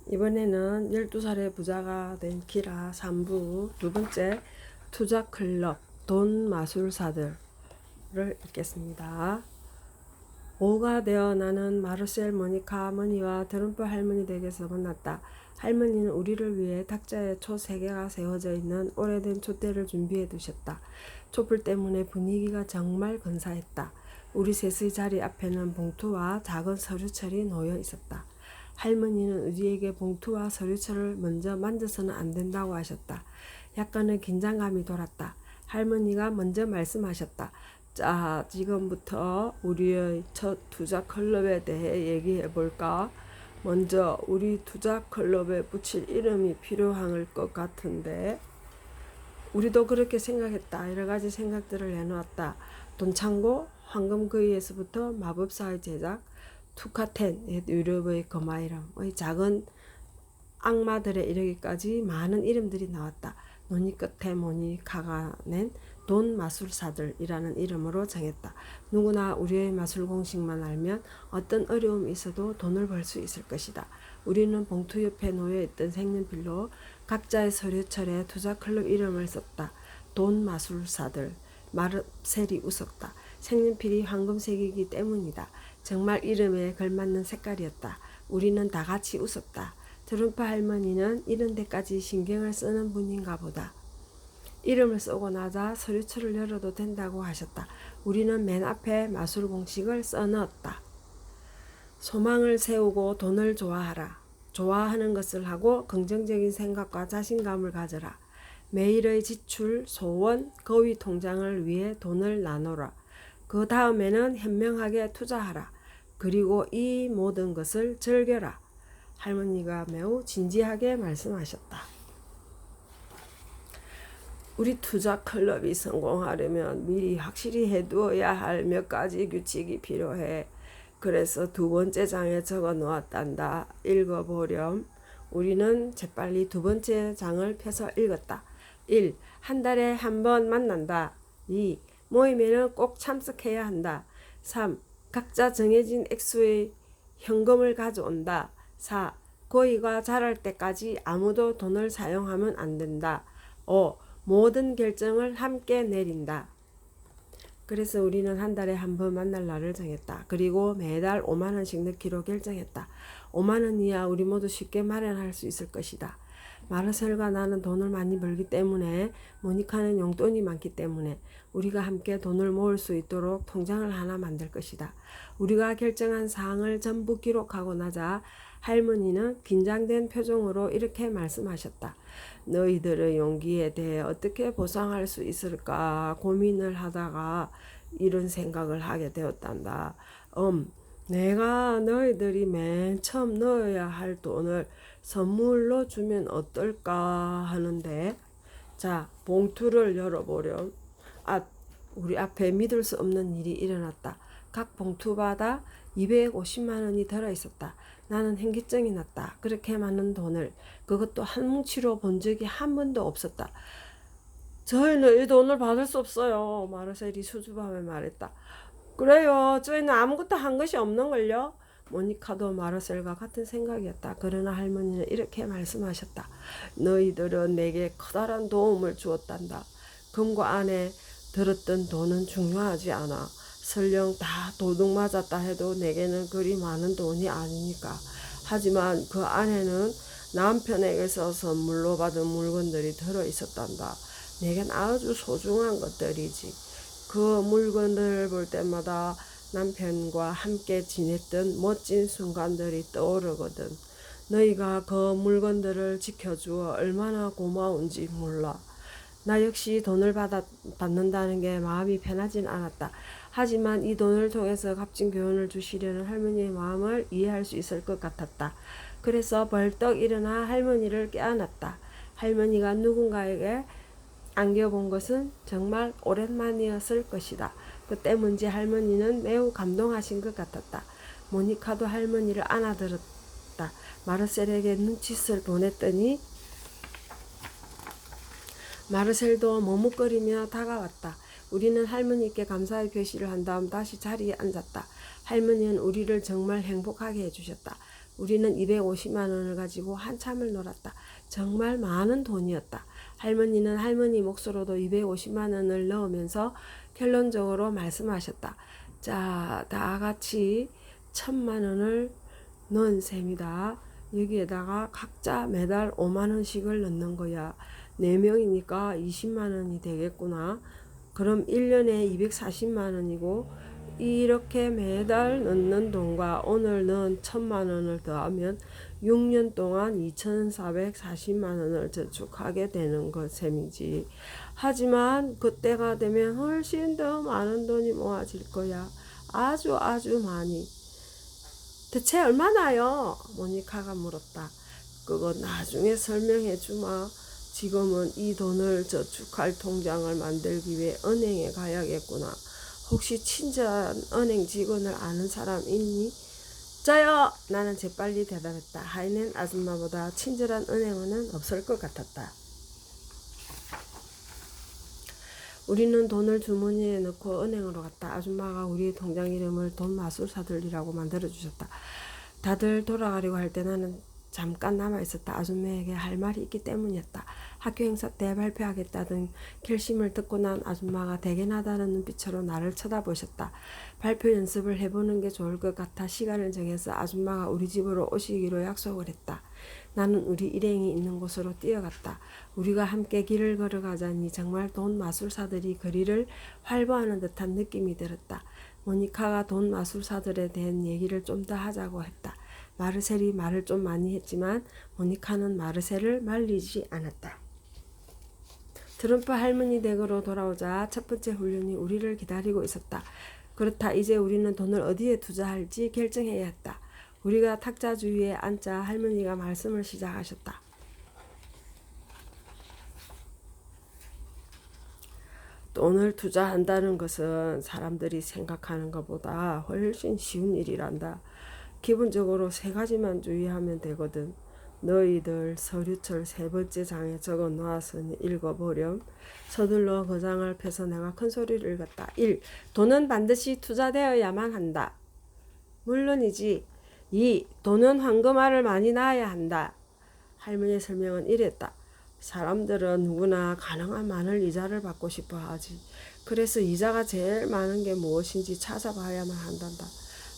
이번에는 12살의 부자가 된 키라 3부 두 번째 투자 클럽 돈 마술사들을 읽겠습니다. 오후가 되어 나는 마르셀, 모니카 할머니와 트럼프 할머니 댁에서 만났다. 할머니는 우리를 위해 탁자에 초 3개가 세워져 있는 오래된 촛대를 준비해 두셨다. 촛불 때문에 분위기가 정말 근사했다. 우리 셋의 자리 앞에는 봉투와 작은 서류철이 놓여 있었다. 할머니는 우리에게 봉투와 서류철을 먼저 만져서는 안 된다고 하셨다. 약간의 긴장감이 돌았다. 할머니가 먼저 말씀하셨다. 자, 지금부터 우리의 첫 투자 클럽에 대해 얘기해 볼까? 먼저 우리 투자 클럽에 붙일 이름이 필요할 것 같은데, 우리도 그렇게 생각했다. 여러 가지 생각들을 내놓았다. 돈창고, 황금거위에서부터 마법사의 제작, 투카텐, 옛 유럽의 거마 이름의 작은 악마들에 이르기까지 많은 이름들이 나왔다. 논의 끝에 모니카가 낸 돈 마술사들이라는 이름으로 정했다. 누구나 우리의 마술 공식만 알면 어떤 어려움이 있어도 돈을 벌 수 있을 것이다. 우리는 봉투 옆에 놓여있던 색연필로 각자의 서류철에 투자클럽 이름을 썼다. 돈 마술사들. 마르셀이 웃었다. 색연필이 황금색이기 때문이다. 정말 이름에 걸맞는 색깔이었다. 우리는 다 같이 웃었다. 트럼프 할머니는 이런 데까지 신경을 쓰는 분인가 보다. 이름을 쓰고 나자 서류철을 열어도 된다고 하셨다. 우리는 맨 앞에 마술 공식을 써넣었다. 소망을 세우고 돈을 좋아하라. 좋아하는 것을 하고 긍정적인 생각과 자신감을 가져라. 매일의 지출, 소원, 거위 통장을 위해 돈을 나눠라. 그 다음에는 현명하게 투자하라. 그리고 이 모든 것을 즐겨라. 할머니가 매우 진지하게 말씀하셨다. 우리 투자 클럽이 성공하려면 미리 확실히 해두어야 할 몇 가지 규칙이 필요해. 그래서 두 번째 장에 적어 놓았단다. 읽어보렴. 우리는 재빨리 두 번째 장을 펴서 읽었다. 1. 한 달에 한 번 만난다. 2. 모임에는 꼭 참석해야 한다. 3. 각자 정해진 액수의 현금을 가져온다. 4. 고의가 자랄 때까지 아무도 돈을 사용하면 안 된다. 5. 모든 결정을 함께 내린다. 그래서 우리는 한 달에 한 번 만날 날을 정했다. 그리고 매달 5만 원씩 넣기로 결정했다. 5만 원이야 우리 모두 쉽게 마련할 수 있을 것이다. 마르셀과 나는 돈을 많이 벌기 때문에, 모니카는 용돈이 많기 때문에 우리가 함께 돈을 모을 수 있도록 통장을 하나 만들 것이다. 우리가 결정한 사항을 전부 기록하고 나자 할머니는 긴장된 표정으로 이렇게 말씀하셨다. 너희들의 용기에 대해 어떻게 보상할 수 있을까 고민을 하다가 이런 생각을 하게 되었단다. 내가 너희들이 맨 처음 넣어야 할 돈을 선물로 주면 어떨까 하는데, 자, 봉투를 열어보렴. 우리 앞에 믿을 수 없는 일이 일어났다. 각 봉투마다 250만 원이 들어있었다. 나는 현기증이 났다. 그렇게 많은 돈을, 그것도 한 뭉치로 본 적이 한 번도 없었다. 저희는 이 돈을 받을 수 없어요. 마르셀이 수줍어하며 말했다. 그래요. 저희는 아무것도 한 것이 없는걸요. 모니카도 마르셀과 같은 생각이었다. 그러나 할머니는 이렇게 말씀하셨다. 너희들은 내게 커다란 도움을 주었단다. 금고 안에 들었던 돈은 중요하지 않아. 설령 다 도둑 맞았다 해도 내게는 그리 많은 돈이 아니니까. 하지만 그 안에는 남편에게서 선물로 받은 물건들이 들어있었단다. 내겐 아주 소중한 것들이지. 그 물건들을 볼 때마다 남편과 함께 지냈던 멋진 순간들이 떠오르거든. 너희가 그 물건들을 지켜주어 얼마나 고마운지 몰라. 나 역시 돈을 받는다는 게 마음이 편하진 않았다. 하지만 이 돈을 통해서 값진 교훈을 주시려는 할머니의 마음을 이해할 수 있을 것 같았다. 그래서 벌떡 일어나 할머니를 깨안았다. 할머니가 누군가에게 안겨본 것은 정말 오랜만이었을 것이다. 그때 문제 할머니는 매우 감동하신 것 같았다. 모니카도 할머니를 안아들었다. 마르셀에게 눈짓을 보냈더니 마르셀도 머뭇거리며 다가왔다. 우리는 할머니께 감사의 표시를 한 다음 다시 자리에 앉았다. 할머니는 우리를 정말 행복하게 해주셨다. 우리는 250만 원을 가지고 한참을 놀았다. 정말 많은 돈이었다. 할머니는 할머니 몫으로도 250만 원을 넣으면서 결론적으로 말씀하셨다. 자, 다 같이 1000만 원을 넣은 셈이다. 여기에다가 각자 매달 5만 원씩을 넣는 거야. 4명이니까 20만 원이 되겠구나. 그럼 1년에 240만 원이고 이렇게 매달 넣는 돈과 오늘 넣은 1000만 원을 더하면 6년 동안 2440만 원을 저축하게 되는 것 셈이지. 하지만 그때가 되면 훨씬 더 많은 돈이 모아질 거야. 아주 많이. 대체 얼마나요? 모니카가 물었다. 그거 나중에 설명해 주마. 지금은 이 돈을 저축할 통장을 만들기 위해 은행에 가야겠구나. 혹시 친절한 은행 직원을 아는 사람 있니? 저요! 나는 재빨리 대답했다. 하이넨 아줌마보다 친절한 은행원은 없을 것 같았다. 우리는 돈을 주머니에 넣고 은행으로 갔다. 아줌마가 우리 통장 이름을 돈마술사들이라고 만들어주셨다. 다들 돌아가려고 할 때 나는 잠깐 남아있었다. 아줌마에게 할 말이 있기 때문이었다. 학교 행사 때 발표하겠다던 결심을 듣고 난 아줌마가 대견하다는 눈빛으로 나를 쳐다보셨다. 발표 연습을 해보는 게 좋을 것 같아 시간을 정해서 아줌마가 우리 집으로 오시기로 약속을 했다. 나는 우리 일행이 있는 곳으로 뛰어갔다. 우리가 함께 길을 걸어가자니 정말 돈 마술사들이 거리를 활보하는 듯한 느낌이 들었다. 모니카가 돈 마술사들에 대한 얘기를 좀 더 하자고 했다. 마르셀이 말을 좀 많이 했지만 모니카는 마르셀을 말리지 않았다. 트럼프 할머니 댁으로 돌아오자 첫 번째 훈련이 우리를 기다리고 있었다. 그렇다. 이제 우리는 돈을 어디에 투자할지 결정해야 했다. 우리가 탁자 주위에 앉자 할머니가 말씀을 시작하셨다. 돈을 투자한다는 것은 사람들이 생각하는 것보다 훨씬 쉬운 일이란다. 기본적으로 3가지만 주의하면 되거든. 너희들 서류철 3번째 장에 적어 놓았으니 읽어보렴. 서둘러 그 장을 펴서 내가 큰 소리를 읽었다. 1. 돈은 반드시 투자되어야만 한다. 물론이지. 2. 돈은 황금알을 많이 낳아야 한다. 할머니의 설명은 이랬다. 사람들은 누구나 가능한 많은 이자를 받고 싶어 하지. 그래서 이자가 제일 많은 게 무엇인지 찾아봐야만 한단다.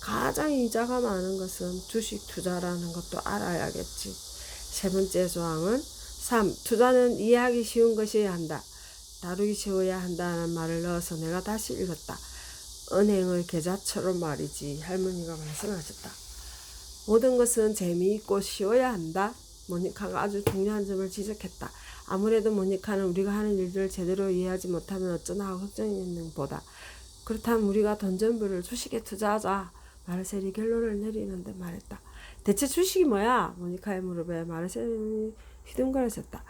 가장 이자가 많은 것은 주식 투자라는 것도 알아야겠지. 3번째 조항은 3. 투자는 이해하기 쉬운 것이어야 한다. 다루기 쉬워야 한다는 말을 넣어서 내가 다시 읽었다. 은행의 계좌처럼 말이지. 할머니가 말씀하셨다. 모든 것은 재미있고 쉬워야 한다. 모니카가 아주 중요한 점을 지적했다. 아무래도 모니카는 우리가 하는 일들을 제대로 이해하지 못하면 어쩌나 하고 걱정이 있는 보다. 그렇다면 우리가 돈 전부를 주식에 투자하자. 마르셀이 결론을 내리는데 말했다. 대체 주식이 뭐야? 모니카의 무릎에 마르셀이 휘둥그레졌다.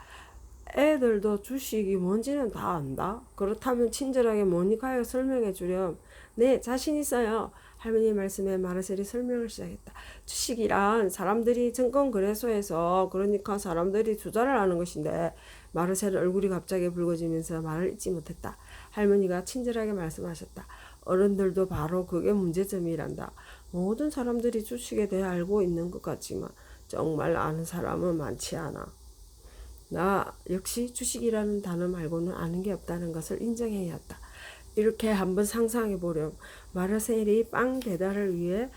애들도 주식이 뭔지는 다 안다. 그렇다면 친절하게 모니카에 설명해 주렴. 네, 자신 있어요. 할머니 말씀에 마르셀이 설명을 시작했다. 주식이란 사람들이 증권거래소에서 그러니까 사람들이 투자를 하는 것인데 마르셀 얼굴이 갑자기 붉어지면서 말을 잇지 못했다. 할머니가 친절하게 말씀하셨다. 어른들도 바로 그게 문제점이란다. 모든 사람들이 주식에 대해 알고 있는 것 같지만 정말 아는 사람은 많지 않아. 나 역시 주식이라는 단어 말고는 아는 게 없다는 것을 인정해야 했다. 이렇게 한번 상상해 보렴. 마르셀이 빵 배달을 위해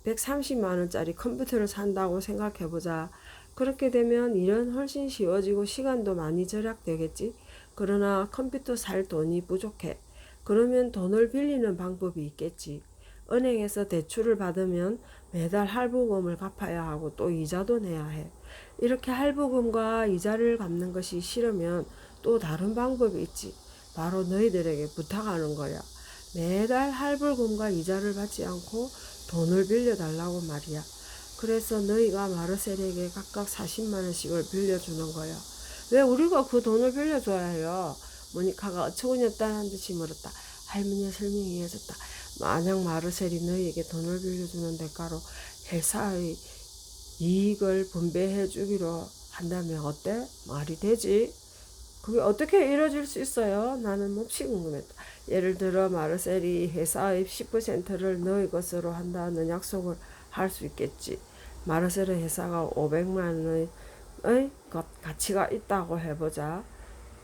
130만 원짜리 컴퓨터를 산다고 생각해 보자. 그렇게 되면 일은 훨씬 쉬워지고 시간도 많이 절약되겠지. 그러나 컴퓨터 살 돈이 부족해. 그러면 돈을 빌리는 방법이 있겠지. 은행에서 대출을 받으면 매달 할부금을 갚아야 하고 또 이자도 내야 해. 이렇게 할부금과 이자를 갚는 것이 싫으면 또 다른 방법이 있지. 바로 너희들에게 부탁하는 거야. 매달 할부금과 이자를 받지 않고 돈을 빌려달라고 말이야. 그래서 너희가 마르셀에게 각각 40만 원씩을 빌려주는 거야. 왜 우리가 그 돈을 빌려줘야 해요? 모니카가 어처구니 없다는 듯이 물었다. 할머니의 설명이 이어졌다. 만약 마르셀이 너희에게 돈을 빌려주는 대가로 회사의 이익을 분배해 주기로 한다면 어때? 말이 되지? 그게 어떻게 이루어질 수 있어요? 나는 몹시 궁금했다. 예를 들어 마르셀이 회사의 10%를 너희 것으로 한다는 약속을 할 수 있겠지. 마르셀의 회사가 500만 원의 가치가 있다고 해보자.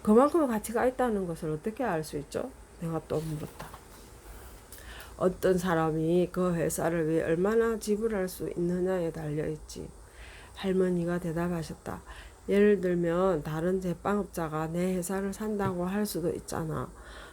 그만큼의 가치가 있다는 것을 어떻게 알 수 있죠? 내가 또 물었다. 어떤 사람이 그 회사를 위해 얼마나 지불할 수 있느냐에 달려있지. 할머니가 대답하셨다. 예를 들면 다른 제빵업자가 내 회사를 산다고 할 수도 있잖아.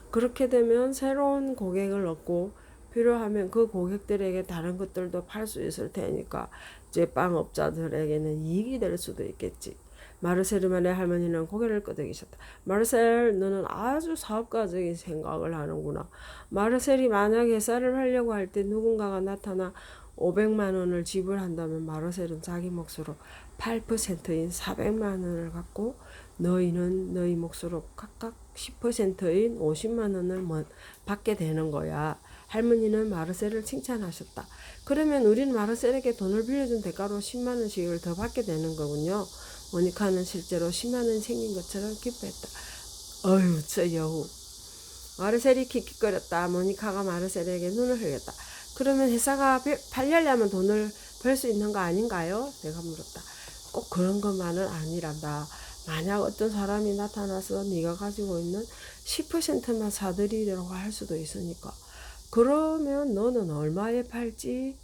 그렇게 되면 새로운 고객을 얻고 필요하면 그 고객들에게 다른 것들도 팔 수 있을 테니까 제빵업자들에게는 이익이 될 수도 있겠지. 마르셀만의 할머니는 고개를 끄덕이셨다. 마르셀, 너는 아주 사업가적인 생각을 하는구나. 마르셀이 만약 회사를 하려고 할 때 누군가가 나타나 500만 원을 지불한다면 마르셀은 자기 몫으로 8%인 400만 원을 갖고 너희는 너희 몫으로 각각 10%인 50만 원을 받게 되는 거야. 할머니는 마르셀을 칭찬하셨다. 그러면 우린 마르셀에게 돈을 빌려준 대가로 10만 원씩을 더 받게 되는 거군요. 모니카는 실제로 10만 원이 생긴 것처럼 기뻐했다. 어휴, 저 여우. 마르셀이 킥킥거렸다. 모니카가 마르셀에게 눈을 흘렸다. 그러면 회사가 팔려면 돈을 벌 수 있는 거 아닌가요? 내가 물었다. 꼭 그런 것만은 아니란다. 만약 어떤 사람이 나타나서 네가 가지고 있는 10%만 사들이려고 할 수도 있으니까. 그러면 너는 얼마에 팔지?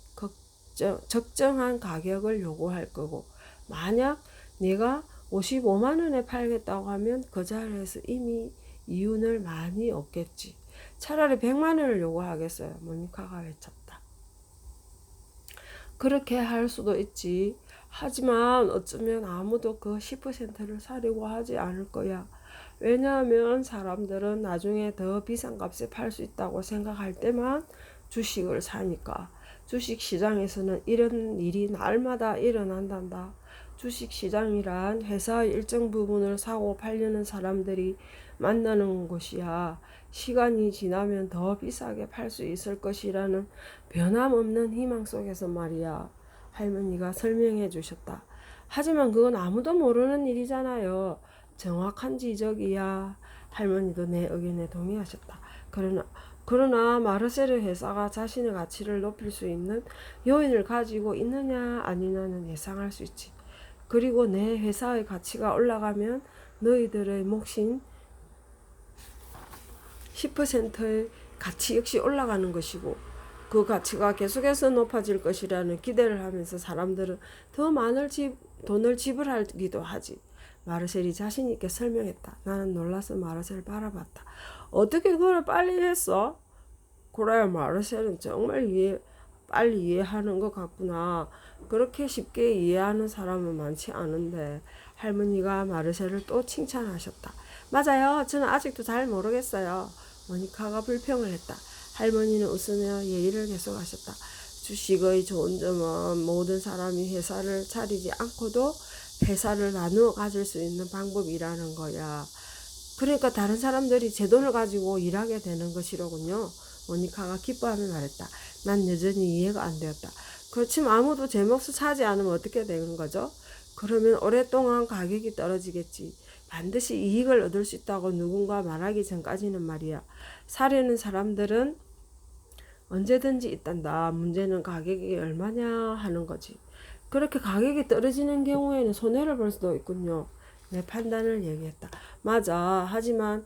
적정한 가격을 요구할 거고, 만약 네가 55만 원에 팔겠다고 하면 그 자리에서 이미 이윤을 많이 얻겠지. 차라리 100만 원을 요구하겠어요. 모니카가 외쳤다. 그렇게 할 수도 있지. 하지만 어쩌면 아무도 그 10%를 사려고 하지 않을 거야. 왜냐하면 사람들은 나중에 더 비싼 값에 팔 수 있다고 생각할 때만 주식을 사니까. 주식 시장에서는 이런 일이 날마다 일어난단다. 주식 시장이란 회사의 일정 부분을 사고 팔려는 사람들이 만나는 곳이야. 시간이 지나면 더 비싸게 팔 수 있을 것이라는 변함없는 희망 속에서 말이야. 할머니가 설명해 주셨다. 하지만 그건 아무도 모르는 일이잖아요. 정확한 지적이야. 할머니도 내 의견에 동의하셨다. 그러나 마르셀의 회사가 자신의 가치를 높일 수 있는 요인을 가지고 있느냐 아니냐는 예상할 수 있지. 그리고 내 회사의 가치가 올라가면 너희들의 몫인 10%의 가치 역시 올라가는 것이고, 그 가치가 계속해서 높아질 것이라는 기대를 하면서 사람들은 더 많은 돈을 지불하기도 하지. 마르셀이 자신 있게 설명했다. 나는 놀라서 마르셀을 바라봤다. 어떻게 그걸 빨리 했어? 그래, 마르셀은 정말 빨리 이해하는 것 같구나. 그렇게 쉽게 이해하는 사람은 많지 않은데. 할머니가 마르셀을 또 칭찬하셨다. 맞아요. 저는 아직도 잘 모르겠어요. 모니카가 불평을 했다. 할머니는 웃으며 얘기를 계속하셨다. 주식의 좋은 점은 모든 사람이 회사를 차리지 않고도 회사를 나누어 가질 수 있는 방법이라는 거야. 그러니까 다른 사람들이 제 돈을 가지고 일하게 되는 것이로군요. 모니카가 기뻐하며 말했다. 난 여전히 이해가 안 되었다. 그렇지만 아무도 제 몫을 사지 않으면 어떻게 되는 거죠? 그러면 오랫동안 가격이 떨어지겠지. 반드시 이익을 얻을 수 있다고 누군가 말하기 전까지는 말이야. 사려는 사람들은 언제든지 있단다. 문제는 가격이 얼마냐 하는 거지. 그렇게 가격이 떨어지는 경우에는 손해를 볼 수도 있군요. 내 판단을 얘기했다. 맞아. 하지만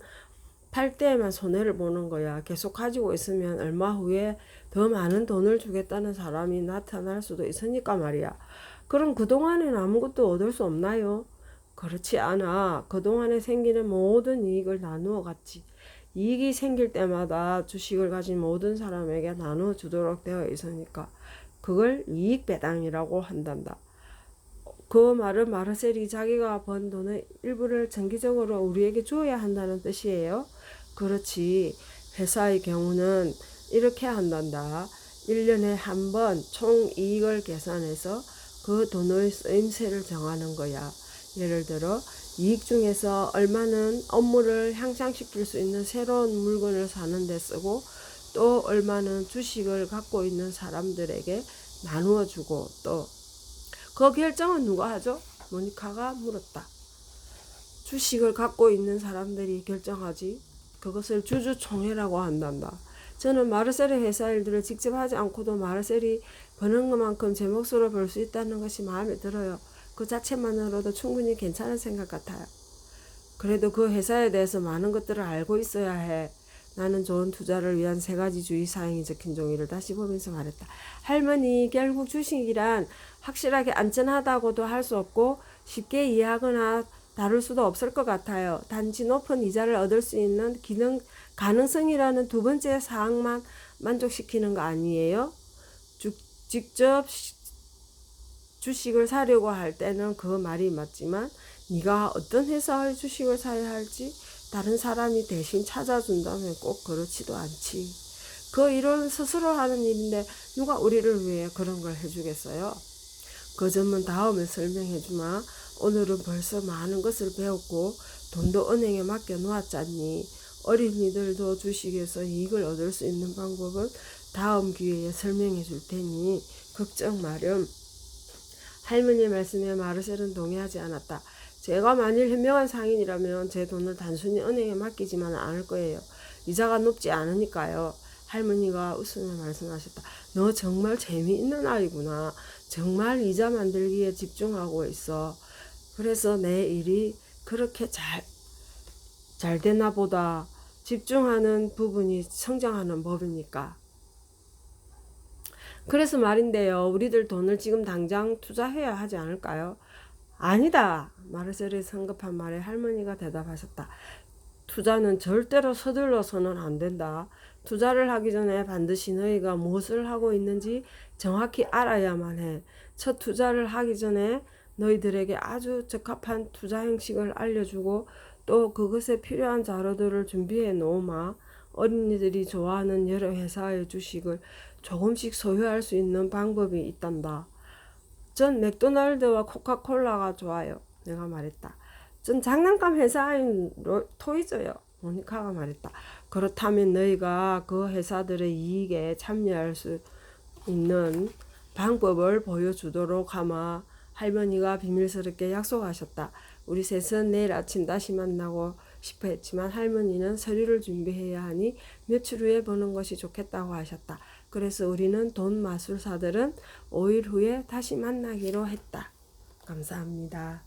팔 때에만 손해를 보는 거야. 계속 가지고 있으면 얼마 후에 더 많은 돈을 주겠다는 사람이 나타날 수도 있으니까 말이야. 그럼 그동안엔 아무것도 얻을 수 없나요? 그렇지 않아. 그동안에 생기는 모든 이익을 나누어 갔지. 이익이 생길 때마다 주식을 가진 모든 사람에게 나누어 주도록 되어 있으니까 그걸 이익 배당이라고 한단다. 그 말은 마르셀이 자기가 번 돈의 일부를 정기적으로 우리에게 주어야 한다는 뜻이에요. 그렇지. 회사의 경우는 이렇게 한단다. 1년에 한 번 총 이익을 계산해서 그 돈의 쓰임새를 정하는 거야. 예를 들어 이익 중에서 얼마는 업무를 향상시킬 수 있는 새로운 물건을 사는 데 쓰고, 또 얼마는 주식을 갖고 있는 사람들에게 나누어 주고, 또 그 결정은 누가 하죠? 모니카가 물었다. 주식을 갖고 있는 사람들이 결정하지. 그것을 주주총회라고 한단다. 저는 마르셀의 회사 일들을 직접 하지 않고도 마르셀이 버는 것만큼 제 몫으로 벌 수 있다는 것이 마음에 들어요. 그 자체만으로도 충분히 괜찮은 생각 같아요. 그래도 그 회사에 대해서 많은 것들을 알고 있어야 해. 나는 좋은 투자를 위한 3가지 주의사항이 적힌 종이를 다시 보면서 말했다. 할머니, 결국 주식이란 확실하게 안전하다고도 할 수 없고 쉽게 이해하거나 다룰 수도 없을 것 같아요. 단지 높은 이자를 얻을 수 있는 가능성이라는 2번째 사항만 만족시키는 거 아니에요? 직접 주식을 사려고 할 때는 그 말이 맞지만 네가 어떤 회사의 주식을 사야 할지 다른 사람이 대신 찾아준다면 꼭 그렇지도 않지. 그 일은 스스로 하는 일인데 누가 우리를 위해 그런 걸 해주겠어요? 그 점은 다음에 설명해주마. 오늘은 벌써 많은 것을 배웠고 돈도 은행에 맡겨 놓았잖니. 어린이들도 주식에서 이익을 얻을 수 있는 방법은 다음 기회에 설명해 줄 테니 걱정 마렴. 할머니의 말씀에 마르셀은 동의하지 않았다. 제가 만일 현명한 상인이라면 제 돈을 단순히 은행에 맡기지만 않을 거예요. 이자가 높지 않으니까요. 할머니가 웃으며 말씀하셨다. 너 정말 재미있는 아이구나. 정말 이자 만들기에 집중하고 있어. 그래서 내 일이 그렇게 잘 되나 보다. 집중하는 부분이 성장하는 법이니까. 그래서 말인데요. 우리들 돈을 지금 당장 투자해야 하지 않을까요? 아니다. 마르셀이 성급한 말에 할머니가 대답하셨다. 투자는 절대로 서둘러서는 안 된다. 투자를 하기 전에 반드시 너희가 무엇을 하고 있는지 정확히 알아야만 해. 첫 투자를 하기 전에 너희들에게 아주 적합한 투자 형식을 알려주고 또 그것에 필요한 자료들을 준비해 놓으마. 어린이들이 좋아하는 여러 회사의 주식을 조금씩 소유할 수 있는 방법이 있단다. 전 맥도날드와 코카콜라가 좋아요. 내가 말했다. 전 장난감 회사인 토이즈요. 모니카가 말했다. 그렇다면 너희가 그 회사들의 이익에 참여할 수 있는 방법을 보여주도록 하마. 할머니가 비밀스럽게 약속하셨다. 우리 셋은 내일 아침 다시 만나고 싶어 했지만 할머니는 서류를 준비해야 하니 며칠 후에 보는 것이 좋겠다고 하셨다. 그래서 우리는 돈 마술사들은 5일 후에 다시 만나기로 했다. 감사합니다.